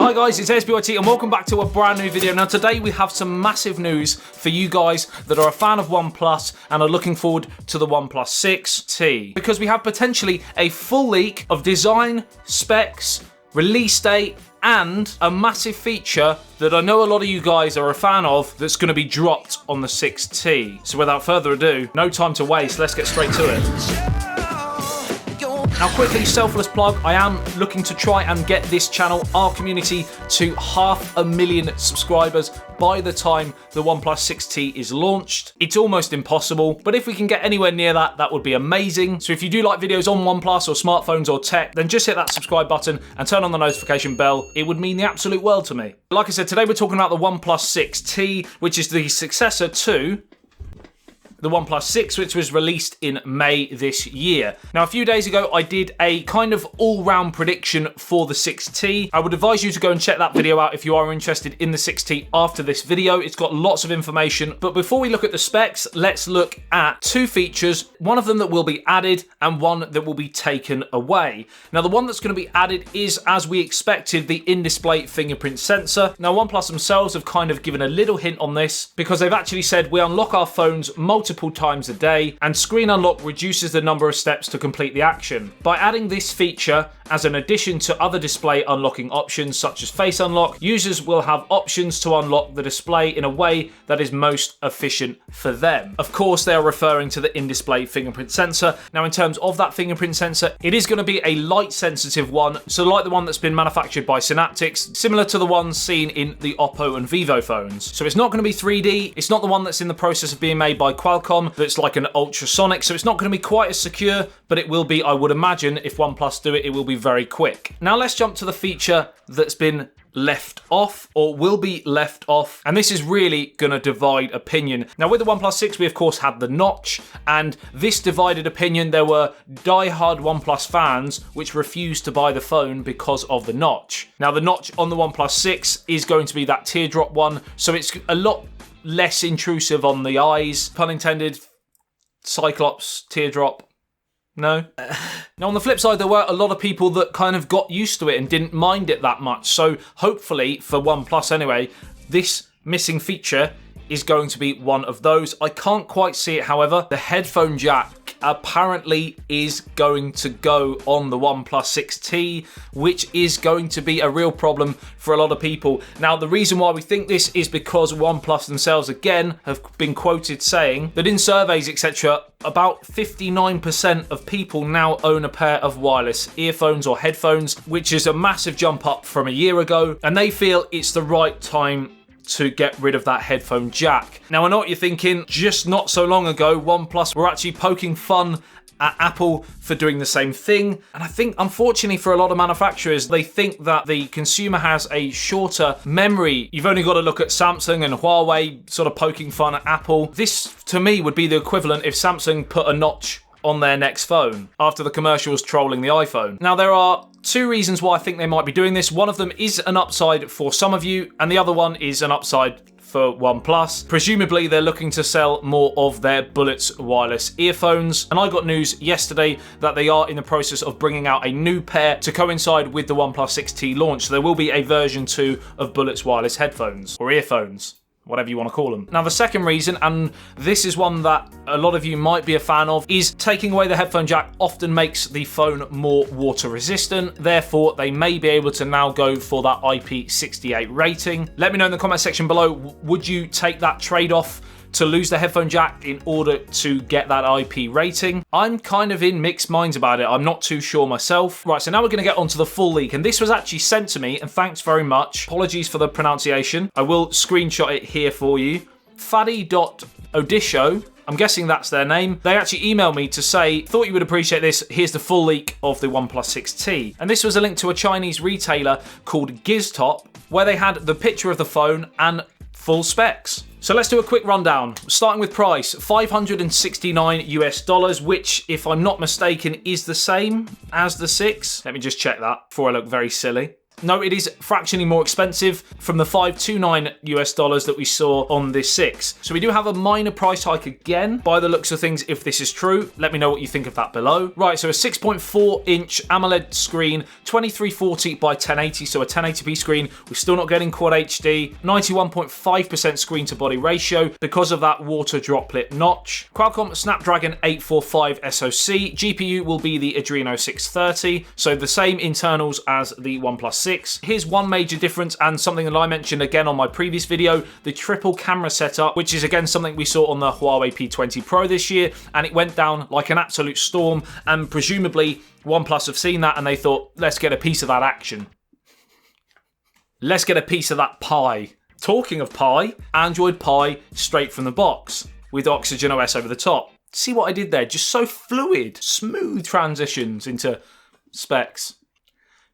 Hi guys, it's ASBYT and welcome back to a brand new video. Now today we have some massive news for you guys that are a fan of OnePlus and are looking forward to the OnePlus 6T. Because we have potentially a full leak of design, specs, release date, and a massive feature that I know a lot of you guys are a fan of that's going to be dropped on the 6T. So without further ado, no time to waste, let's get straight to it. Now quickly, selfless plug, I am looking to try and get this channel, our community, to 500,000 subscribers by the time the OnePlus 6T is launched. It's almost impossible, but if we can get anywhere near that, that would be amazing. So if you do like videos on OnePlus or smartphones or tech, then just hit that subscribe button and turn on the notification bell. It would mean the absolute world to me. Like I said, today we're talking about the OnePlus 6T, which is the successor to the OnePlus 6, which was released in May this year. Now, a few days ago, I did a kind of all-round prediction for the 6T. I would advise you to go and check that video out if you are interested in the 6T after this video. It's got lots of information. But before we look at the specs, let's look at two features, one of them that will be added and one that will be taken away. Now, the one that's going to be added is, as we expected, the in-display fingerprint sensor. Now, OnePlus themselves have kind of given a little hint on this because they've actually said we unlock our phones multiple times a day, and screen unlock reduces the number of steps to complete the action. By adding this feature as an addition to other display unlocking options such as face unlock, users will have options to unlock the display in a way that is most efficient for them. Of course, they are referring to the in-display fingerprint sensor. Now, in terms of that fingerprint sensor, it is going to be a light sensitive one, so like the one that's been manufactured by Synaptics, similar to the ones seen in the Oppo and Vivo phones. So it's not going to be 3D, it's not the one that's in the process of being made by Qualcomm, that's like an ultrasonic, so it's not going to be quite as secure, but it will be, I would imagine, if OnePlus do it, it will be very quick. Now let's jump to the feature that's been left off, or will be left off, and this is really going to divide opinion. Now with the OnePlus 6, we of course had the notch, and this divided opinion. There were die-hard OnePlus fans which refused to buy the phone because of the notch. Now the notch on the OnePlus 6 is going to be that teardrop one, so it's a lot less intrusive on the eyes, pun intended. Cyclops, teardrop, no? Now on the flip side, there were a lot of people that kind of got used to it and didn't mind it that much. So hopefully, for OnePlus anyway, this missing feature is going to be one of those. I can't quite see it, however. The headphone jack apparently is going to go on the OnePlus 6T, which is going to be a real problem for a lot of people. Now, the reason why we think this is because OnePlus themselves, again, have been quoted saying that in surveys, etc., about 59% of people now own a pair of wireless earphones or headphones, which is a massive jump up from a year ago, and they feel it's the right time to get rid of that headphone jack. Now, I know what you're thinking. Just not so long ago, OnePlus were actually poking fun at Apple for doing the same thing. And I think, unfortunately, for a lot of manufacturers, they think that the consumer has a shorter memory. You've only got to look at Samsung and Huawei sort of poking fun at Apple. This, to me, would be the equivalent if Samsung put a notch on their next phone after the commercials trolling the iPhone. Now, there are two reasons why I think they might be doing this. One of them is an upside for some of you, and the other one is an upside for OnePlus. Presumably, they're looking to sell more of their Bullets wireless earphones. And I got news yesterday that they are in the process of bringing out a new pair to coincide with the OnePlus 6T launch. So there will be a version 2 of Bullets wireless headphones, or earphones, whatever you want to call them. Now, the second reason, and this is one that a lot of you might be a fan of, is taking away the headphone jack often makes the phone more water resistant. Therefore, they may be able to now go for that IP68 rating. Let me know in the comment section below, would you take that trade-off to lose the headphone jack in order to get that IP rating? I'm kind of in mixed minds about it. I'm not too sure myself. Right, so now we're going to get onto the full leak, and this was actually sent to me, and thanks very much. Apologies for the pronunciation. I will screenshot it here for you. Fadi.odisho, I'm guessing that's their name. They actually emailed me to say, thought you would appreciate this. Here's the full leak of the OnePlus 6T. And this was a link to a Chinese retailer called GizTop, where they had the picture of the phone and full specs. So let's do a quick rundown. Starting with price, $569 US, which, if I'm not mistaken, is the same as the 6. Let me just check that before I look very silly. No, it is fractionally more expensive from the $529 US that we saw on this 6. So we do have a minor price hike again, by the looks of things, if this is true. Let me know what you think of that below. Right, so a 6.4-inch AMOLED screen, 2340 by 1080, so a 1080p screen. We're still not getting Quad HD, 91.5% screen to body ratio because of that water droplet notch. Qualcomm Snapdragon 845 SoC. GPU will be the Adreno 630, so the same internals as the OnePlus 6. Here's one major difference, and something that I mentioned again on my previous video, the triple camera setup, which is again something we saw on the Huawei P20 Pro this year, and it went down like an absolute storm, and presumably OnePlus have seen that and they thought, let's get a piece of that action. Let's get a piece of that pie. Talking of pie, Android Pie straight from the box with Oxygen OS over the top. See what I did there? Just so fluid, smooth transitions into specs.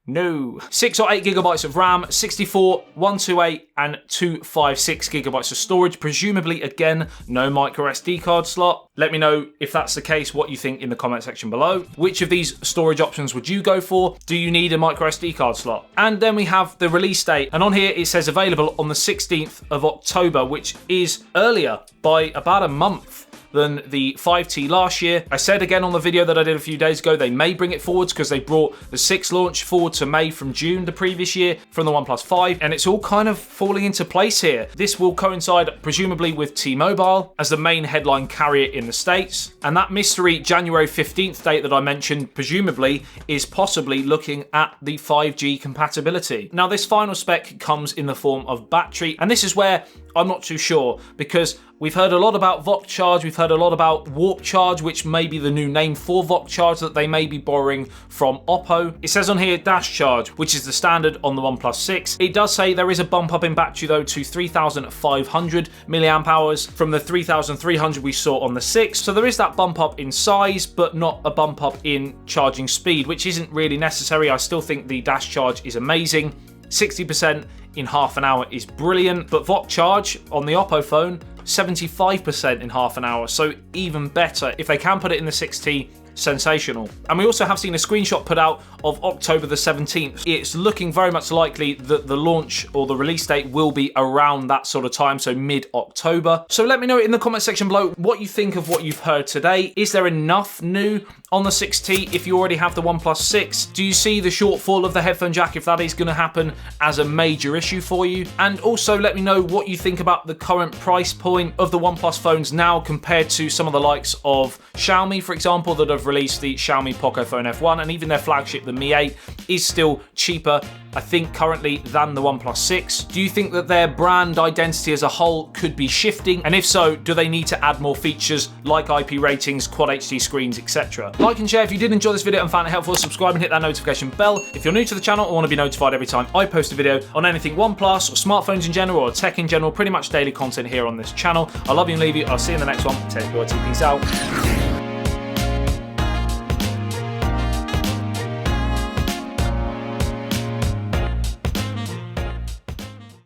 No. 6 or 8 gigabytes of RAM, 64, 128, and 256 gigabytes of storage. Presumably, again, no micro SD card slot. Let me know if that's the case, what you think in the comment section below. Which of these storage options would you go for? Do you need a micro SD card slot? And then we have the release date. And on here, it says available on the 16th of October, which is earlier by about a month than the 5T last year. I said again on the video that I did a few days ago, they may bring it forwards because they brought the 6 launch forward to May from June the previous year from the OnePlus 5, and it's all kind of falling into place here. This will coincide presumably with T-Mobile as the main headline carrier in the States, and that mystery January 15th date that I mentioned presumably is possibly looking at the 5G compatibility. Now this final spec comes in the form of battery, and this is where I'm not too sure, because we've heard a lot about VOC Charge, we've heard a lot about Warp Charge, which may be the new name for VOC Charge that they may be borrowing from Oppo. It says on here Dash Charge, which is the standard on the OnePlus 6. It does say there is a bump up in battery though to 3,500 milliamp hours from the 3,300 we saw on the 6. So there is that bump up in size, but not a bump up in charging speed, which isn't really necessary. I still think the Dash Charge is amazing. 60% in half an hour is brilliant, but VOC Charge on the Oppo phone, 75% in half an hour, so even better. If they can put it in the 6T, sensational. And we also have seen a screenshot put out of October the 17th. It's looking very much likely that the launch or the release date will be around that sort of time, so mid-October. So let me know in the comment section below what you think of what you've heard today. Is there enough new on the 6T if you already have the OnePlus 6? Do you see the shortfall of the headphone jack, if that is going to happen, as a major issue for you? And also let me know what you think about the current price point of the OnePlus phones now compared to some of the likes of Xiaomi, for example, that have released the Xiaomi Pocophone F1, and even their flagship, the Mi 8, is still cheaper, I think, currently than the OnePlus 6. Do you think that their brand identity as a whole could be shifting? And if so, do they need to add more features like IP ratings, Quad HD screens, etc.? Like and share if you did enjoy this video and found it helpful. Subscribe and hit that notification bell if you're new to the channel and want to be notified every time I post a video on anything OnePlus or smartphones in general or tech in general. Pretty much daily content here on this channel. I love you and leave you. I'll see you in the next one. Take care. Peace out.